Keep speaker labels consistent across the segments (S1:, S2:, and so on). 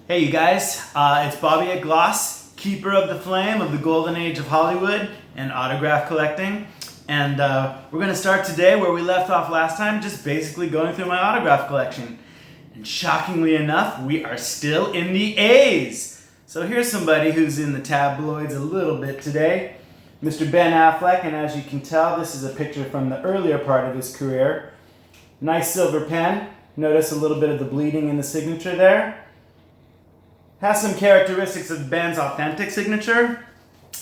S1: Hey you guys, it's Bobby at Gloss, keeper of the flame of the golden age of Hollywood and autograph collecting. And we're going to start today where we left off last time, just basically going through my autograph collection. And shockingly enough, we are still in the A's. So here's somebody who's in the tabloids a little bit today, Mr. Ben Affleck, and as you can tell, this is a picture from the earlier part of his career. Nice silver pen. Notice a little bit of the bleeding in the signature there. Has some characteristics of Ben's authentic signature,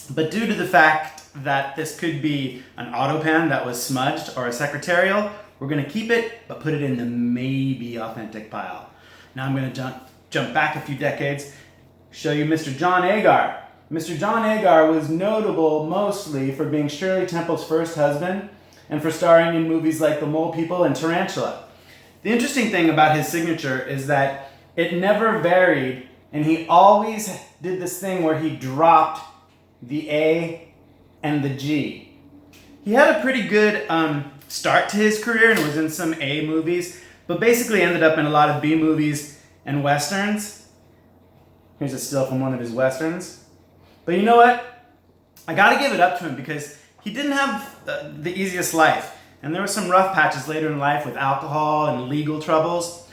S1: but due to the fact that this could be an auto pen that was smudged or a secretarial, we're going to keep it, but put it in the maybe authentic pile. Now I'm going to jump back a few decades, show you Mr. John Agar. Mr. John Agar was notable mostly for being Shirley Temple's first husband and for starring in movies like The Mole People and Tarantula. The interesting thing about his signature is that it never varied, and he always did this thing where he dropped the A and the G. He had a pretty good start to his career and was in some A movies, but basically ended up in a lot of B movies and westerns. Here's a still from one of his westerns. But you know what? I gotta give it up to him because he didn't have the easiest life. And there were some rough patches later in life with alcohol and legal troubles.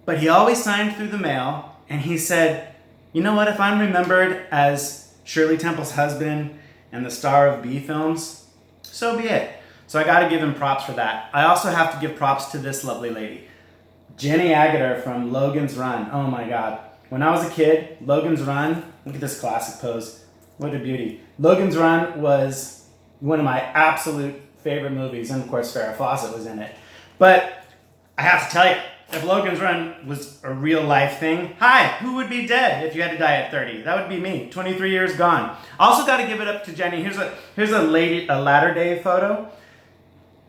S1: But he always signed through the mail. And he said, you know what, if I'm remembered as Shirley Temple's husband and the star of B films, so be it. So I gotta give him props for that. I also have to give props to this lovely lady, Jenny Agutter from Logan's Run. Oh my God. When I was a kid, Logan's Run, look at this classic pose. What a beauty. Logan's Run was one of my absolute favorite movies, and of course Farrah Fawcett was in it. But I have to tell you, if Logan's Run was a real life thing, hi, who would be dead if you had to die at 30? That would be me, 23 years gone. Also got to give it up to Jenny. Here's a latter day photo.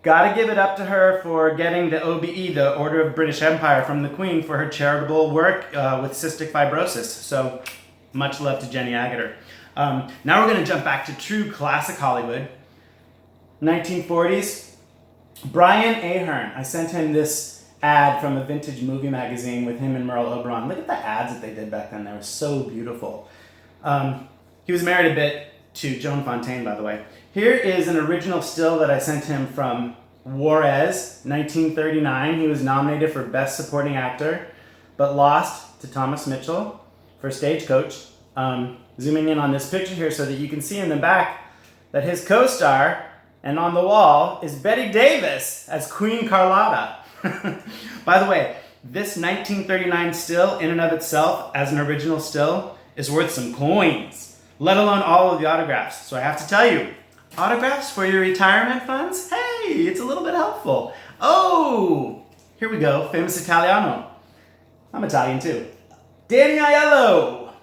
S1: Got to give it up to her for getting the OBE, the Order of British Empire, from the Queen for her charitable work with cystic fibrosis. So much love to Jenny Agutter. Now we're going to jump back to true classic Hollywood. 1940s, Brian Aherne. I sent him this ad from a vintage movie magazine with him and Merle Oberon. Look at the ads that they did back then. They were so beautiful. He was married a bit to Joan Fontaine, by the way. Here is an original still that I sent him from Juarez, 1939. He was nominated for Best Supporting Actor, but lost to Thomas Mitchell for Stagecoach. Zooming in on this picture here so that you can see in the back that his co-star and on the wall is Bette Davis as Queen Carlotta. By the way, this 1939 still, in and of itself, as an original still, is worth some coins, let alone all of the autographs. So I have to tell you, autographs for your retirement funds? Hey, it's a little bit helpful. Oh, here we go, famous Italiano. I'm Italian too. Danny Aiello.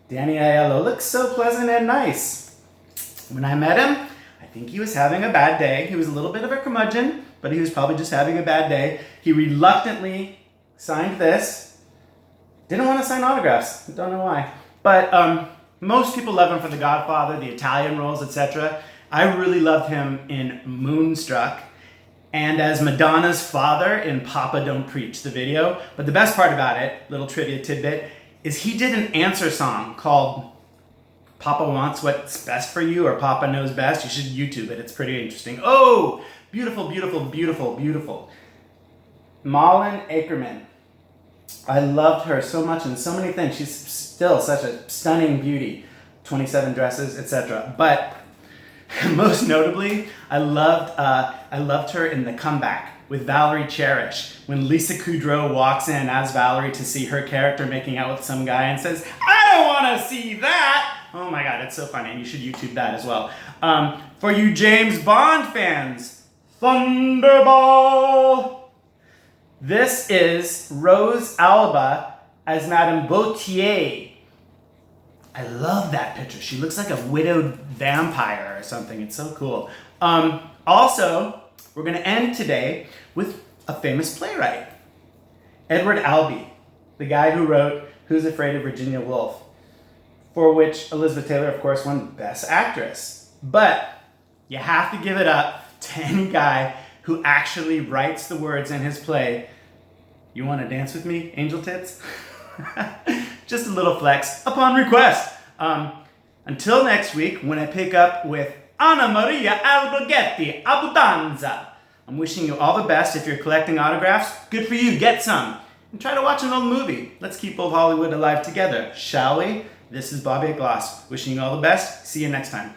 S1: Danny Aiello looks so pleasant and nice. When I met him, I think he was having a bad day. He was a little bit of a curmudgeon, but he was probably just having a bad day. He reluctantly signed this. Didn't want to sign autographs. Don't know why. But most people love him for The Godfather, the Italian roles, etc. I really loved him in Moonstruck and as Madonna's father in Papa Don't Preach, the video. But the best part about it, little trivia tidbit, is he did an answer song called Papa Wants What's Best for You or Papa Knows Best. You should YouTube it. It's pretty interesting. Oh! Beautiful, beautiful, beautiful, beautiful. Malin Akerman. I loved her so much in so many things. She's still such a stunning beauty. 27 dresses, etc. But most notably, I loved her in The Comeback with Valerie Cherish. When Lisa Kudrow walks in as Valerie to see her character making out with some guy and says, I don't want to see that! Oh my God, it's so funny. You should YouTube that as well. For you James Bond fans, Thunderball! This is Rose Alba as Madame Gautier. I love that picture. She looks like a widowed vampire or something. It's so cool. Also, we're going to end today with a famous playwright, Edward Albee, the guy who wrote Who's Afraid of Virginia Woolf, for which Elizabeth Taylor, of course, won Best Actress. But you have to give it up to any guy who actually writes the words in his play, "You want to dance with me, angel tits?" Just a little flex upon request. Until next week, when I pick up with Anna Maria Alberghetti Abudanza. I'm wishing you all the best. If you're collecting autographs, good for you, get some. And try to watch an old movie. Let's keep old Hollywood alive together, shall we? This is Bobby at Gloss, wishing you all the best. See you next time.